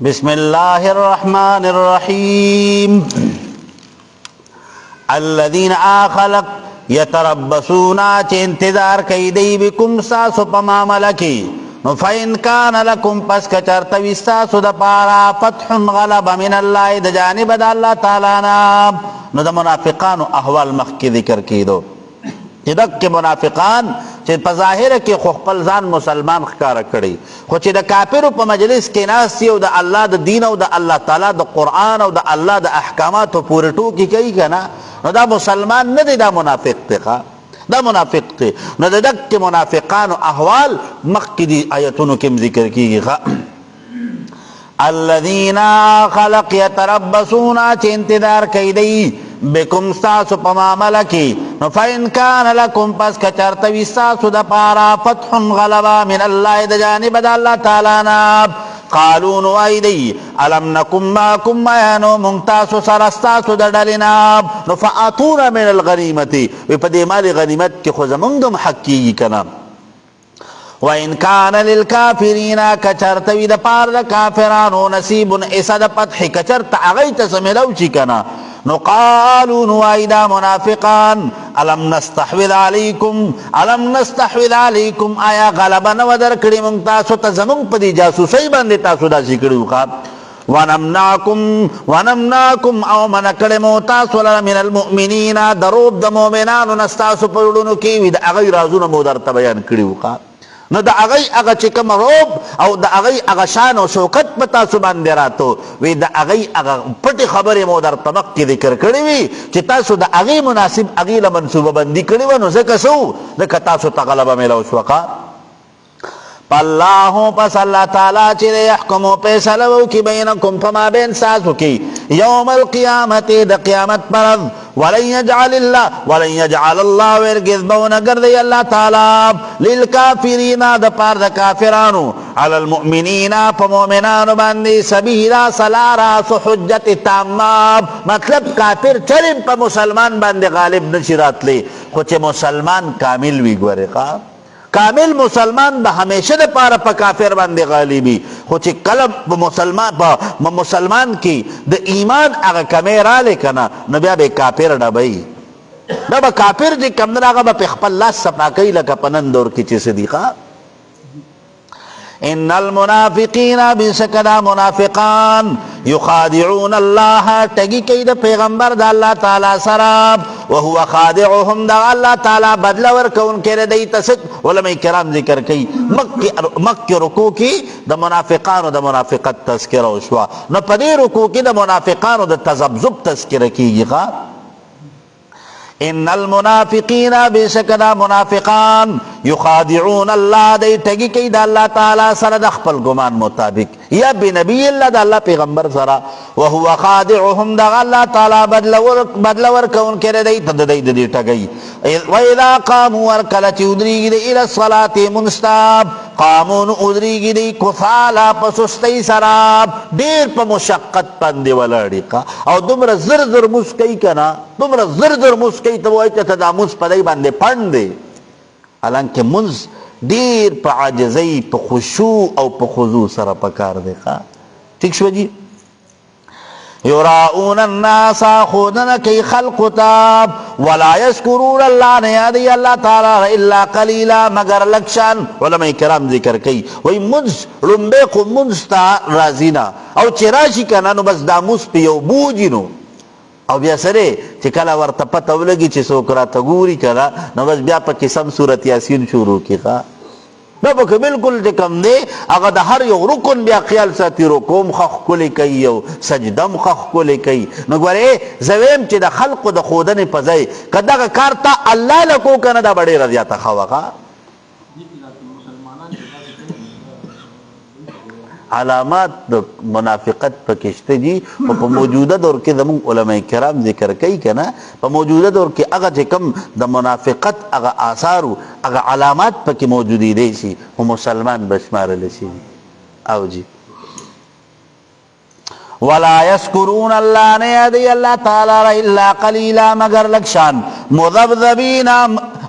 Speaker 2: بسم اللہ الرحمن الرحیم الذین آخلق یتربصونا چه انتظار کئی دی بکم ساسو پا معاملہ کی فإن کان لکم پس کچرتوی ساسو دا پارا فتح غلب من اللہ دا جانب دا اللہ تعالیٰ نام نو دا منافقان احوال مخ کی ذکر کی دو چه دک منافقان چه پا ظاہر کی خپل ځان مسلمان خکار کړي خو چې د کافرو په مجلس کې ناستی او د الله د دین او د الله تعالی د قرآن او د الله د احکاماتو پورې ټوکې کوي که نه نو دا مسلمان نه دی دا منافق دی دا منافق دی نو د دک منافقانو احوال مخکې دی آیتونو کې ذکر کیږي الذین خلق یتربصون چې انتظار کوي دی بکم ستاسو پا معاملہ کی فإن کان لکم پس کچرتوی ستاسو دا پارا فتح غلبا من اللہ دا جانب دا اللہ تعالیٰ ناب قالون وائدی علم نکم ماکم میانو منتاسو سرستاسو دا ڈلناب فآتونا من الغنیمتی وی پا دی مال غنیمت کی خوزمونگم حق کی کنام وَإِن كَانَ لِلْكَافِرِينَ کچرتوی دا پار دا کافرانو نصیب ایسا دا پتح کچرت اغیت سملو چی کنا نو قالوا نوائدا منافقان علم نستحوذ علیکم آیا غلبا نودر کڑی منتاسو تزمون پدی جاسوسی باندی تاسو دا سکڑیو خواب ونمناکم او منکڑی موتاسو من المؤمنین دروب دا مومنانو نستاسو پرلونو کیوی دا اغی رازون مودر تبیان کڑیو خواب نو د هغې هغه چې کوم روب او د هغې هغه شان او شوکت په تاسو باندې راتو وی د هغې هغه پټې خبرې مو درته مخکې ذکر کړې وي چې تاسو د هغې مناسب هغې له منصوبه بندي کړې وه نو ځکه څه وو ځکه تاسو ته غلبه میلاو شوه اللہ پس اللہ تعالیٰ چرے یحکمو پیسلو کی بینکم پما بین ساسو کی یوم القیامت دا قیامت پرد ولن یجعل اللہ ورگز بون گردی اللہ تعالیٰ للکافرین دا پار دا کافرانو علی المؤمنین پا مومنانو باندی سبیلا سلارا سو حجت تاماب مطلب کافر چرم پا مسلمان باندی غالب نشرات لی خوچ مسلمان کامل وی گوری خواب کامل مسلمان به همیشه د پاره په کافر باندې غالیبي خو چې کله په مسلمان کې د ایمان هغه کمی رالی که نه نو بیا به کافر ډبوي دا به کافر چې کوم دی هغه به په خپل لاس صفا کوي لکه په نن دور کې چې څه دي ان المنافقین بشکدا منافقان یخادعون الله ټګي کوي د پیغمبر د الله تعالی سره وهو خادعهم دا الله تعالی بدل ورکون کړي دی تاسو علماء کرام ذکر کوي مکه رکوع کې د منافقانو د منافقت تذکره وشوه نو په دې رکوع کې د منافقانو د تذبذب تذکره کیږي ان المنافقین بشکدا منافقان یخادعون الله دی ټګي کوي د الله تعالی سره د خپل ګمان مطابق یا بنبی الله د الله پیغمبر سره وهو خادعهم د الله تعالی بدل ورکون کړي دی ته د دې ټګي واذا قاموا ورکلت یدریږي الى الصلاه منستاب قامون ادریږي دی کفالا په سستی سره ډیر په مشقت باندې ولاړی او دومره زر زر مسکی کنا دومره زر زر مسکی ته وایي چې دا موس په دی باندې پڼ دی حالانکه منځ ډیر په عاجزۍ په خشوع او په خضوع سره پکار دی ٹھیک شو جی یراؤون الناس خودنا کی خلق تاب ولا یذکرون اللہ نے یادی اللہ تعالی الا قلیلا مگر لکشان علماء کرام ذکر کی وی منز رنبے کو منز تا رازینا او چراشی کنا نو بس داموس پیو بوجی نو او بیا سره چې کله ورته پته ولګي چې څوک راته ګوري که نو بس بیا پکې سم صورت یاسین شروع کړي دا پکې بالکل چې کوم دی هغه د هر یو رکن بیا خیال ساتي رکوع هم ښه ښکلې کوي او سجده هم ښه ښکلې کوي نو ګورې زه ویم چې د خلقو د ښودنې په ځای که دغه کار ته الله له کو که نه دا به ډېره زیاته ښه وه علامات د منافقت پکې شته دي خو په موجوده دور کې زموږ علماء کرام ذکر کوي که نه په موجوده دور کې هغه چې کوم د منافقت هغه آثارو هغه علامات پکې موجودېدی شي خو مسلمان به شمارلی شي او جی ولا یذکرون الله نه یادوي الله تعالی الا قلیلا مگر لکشان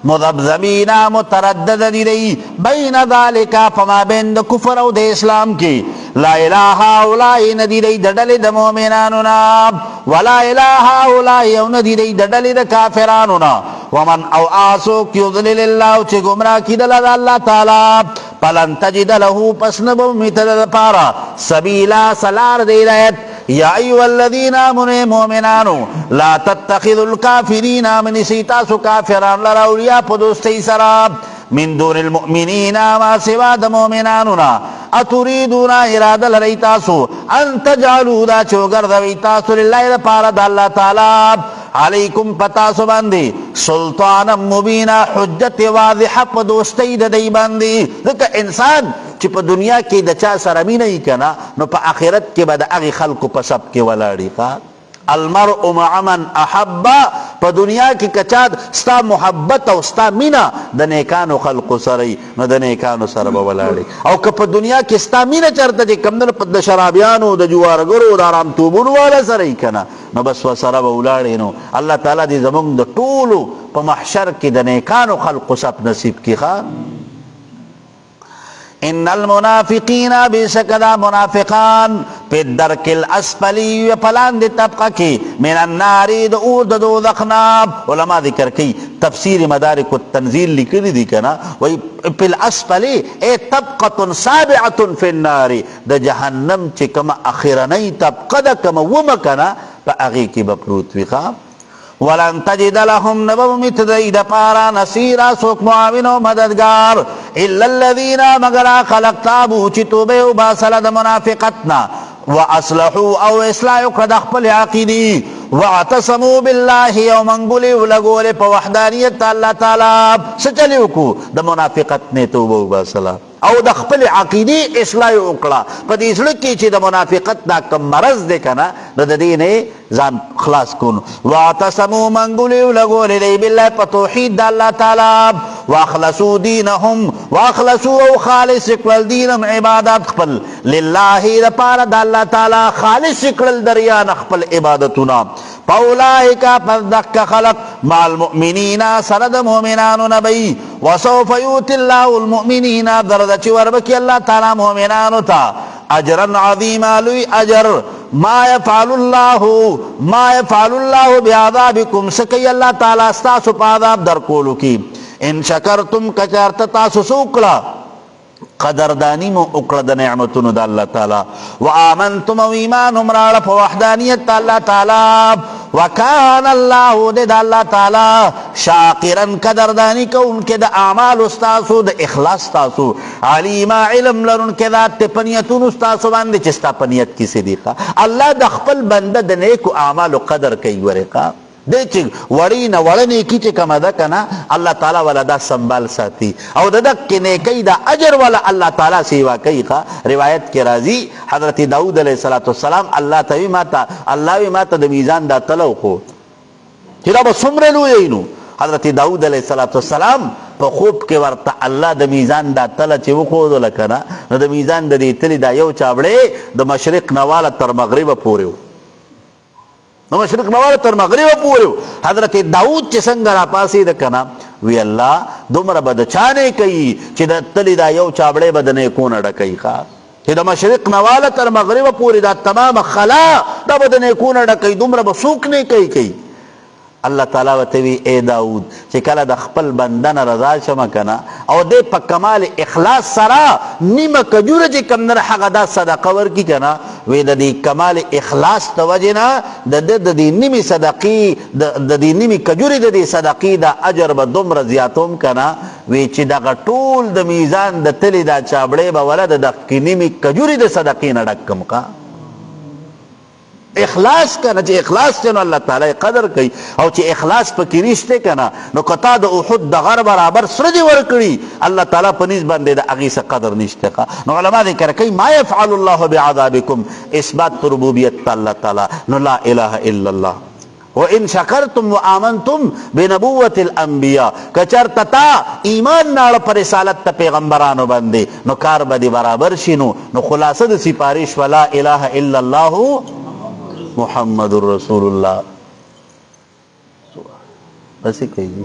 Speaker 2: مذبذبین متردد دی بین ذالک فما بین د کفر او د اسلام کی لا الہ هؤلاء ندی دی د ډلې د مؤمنانو نه ولا الہ هؤلاء او ندی دی د ډلې د کافرانو نه ومن او آسوک یضلل الله چې گمراه کیدل د الله تعالی فلن تجد له پس نبو میتل پارا سبیلا سلار دی رایت یا ایو الذین آمنوا مومنانو لا تتخذوا الكافرین من سیتاسو کافران لرا اولیاء پا دوستی سراب من دون المؤمنین ما سوا د مومنانونا اتریدون اراده لرئی تاسو ان تجعلوا دا چوگردوی تاسو للہ دا پارا دا اللہ تعالی علیکم پتاسو باندی سلطانا مبینا حجت واضح پا دوستی دا دی باندی دکا انسان چې په دنیا کې د چا سره مینه یې که نه نو په آخرت کې به د هغې خلکو په سب کې ولاړي المرء مع من احب په دنیا کې که چا ستا محبت او ستا مینه د نیکانو خلقو سره نو د نیکانو سره به ولاړي او که په دنیا کې ستا مینه چېرته چې کوم د شرابیانو د جوارګرو د ارامتوبونو والا سره یې که نه نو بس ورسره به ولاړې نو الله تعالی دې زموږ د ټولو په محشر کې د نیکانو خلقو سب نصیب کړي ان المنافقین بشکدا منافقان پی درک الاسفلی پلان دی طبقہ کی من النار د اور د دوزخ ناب علماء ذکر کی تفسیر مدارک التنزیل لکلی دی کنا وی پی الاسفلی اے طبقة سابعة فی النار د جہنم چی کما اخیرنی طبقہ دا کما ومکنا پا اغی کی بپروت وی خواب ولن تجد لهم نبومت دید پارا نصیرا سوک معاون و مددگار الا الذین مگر خلق تابو چی توبه و باسلد منافقتنا واصلحوا او اصلاح کد خپل عقیدی واعتصموا بالله یوم انگلی ولگول پا وحدانیت اللہ تعالی سچلیو کو دا منافقت نے توبه و باسلد او د خپل عقیدی اصلاح وکړه په دې سره کې چې د منافقت دا کم مرض دی کنه د دې نه ځان خلاص کون واعتصموا منغلی لګول دی بالله په توحید د الله تعالی واخلصوا دینهم واخلصوا او خالص کړل دینم عبادت خپل لله لپاره د الله تعالی خالص کړل دریا خپل عبادتونه پاولائکا پردک خلق مع المؤمنین سرد مؤمنان نبی وسوف یوت اللہ المؤمنین درد چی وربکی اللہ تعالی مؤمنانو تا اجرا عظیما لوی اجر ما یفعل اللہ بعذابکم سکی اللہ تعالی استاسو پاداب در کولو کی ان شکرتم کچارت تاسو سوکلا قدردانی مو اکڑ د نعمتونو د الله تعالی وآمنتم و ایمان امراړه په وحدانیت الله تعالی وکان الله د الله تعالی شاکرا قدردانی کوونکې د اعمال استاسو د اخلاص تاسو علیم علم لرونکې ذات پنیتونو استاسو باندې چې ستا پنیت کې صدیقه الله د خپل بنده د نیکو اعمالو قدر کوي ورقه دے چی وڑی نا وڑا نیکی چی کم دا کنا اللہ تعالی والا دا سنبال ساتی او دا دک نیکی دا اجر والا اللہ تعالی سیوا کئی خوا روایت کے رازی حضرت داود علیہ السلام اللہ تاوی ماتا اللہ وی ماتا دا میزان دا تلو خو چی دا با سمر لو یینو حضرت داود علیہ السلام پا خوب کے ورطا اللہ دا میزان دا تلا چی وخودو لکنا دا میزان دا دی تلی دا یو چابڑے دا مشرق نوالا تر مغرب پوریو مشرق نوال تر مغرب پوریو حضرت داود چی سنگ را پاسی دکنا وی اللہ دمر بدچانے کئی چی دا تلی دا یو چابڑے بدنے کون اڈکی خواہ چی دا مشرق نوال تر مغرب پوری دا تمام خلا دا بدنے کون اڈکی دمر بسوکنے کئی اللہ تعالیٰ وتوی اے داود چی کلا دا خپل بندن رضا شما کنا او دے پا کمال اخلاص سرا نیم کجور چی کم در حق دا صدقہ ورکی کنا وی دا دی کمال اخلاص توجنا دا دی نیمی صدقی دا دی نیمی کجوری دا دی صدقی دا اجر با دمر زیاتوم کنا وی چی دا غطول دا میزان دا تلی دا چابڑے با ولا دا کی نیمی کجوری دا صدقی نڈکم کا اخلاص کنا چی اخلاص چنو اللہ تعالی قدر کئی او چی اخلاص پا کریشتے کنا نو قطع دا احد دا غر برابر سردی ورکڑی اللہ تعالی پنیز بندے دا اغیس قدر نشتے کا نو علماء ذکر کئی ما یفعل اللہ بعذابکم اثبات ربوبیت اللہ تعالی نو لا الہ الا اللہ وَإِن شَكَرْتُمْ وَآمَنْتُمْ بِنَبُوَّةِ الْأَنْبِيَا کچرتتا ایمان ناڑ پر رسالت تا پیغمبرانو بندے نو کار بدی برابر شنو نو خلاصد سپارش ولا الہ الا اللہ محمد الرسول اللہ بس ہی کہیے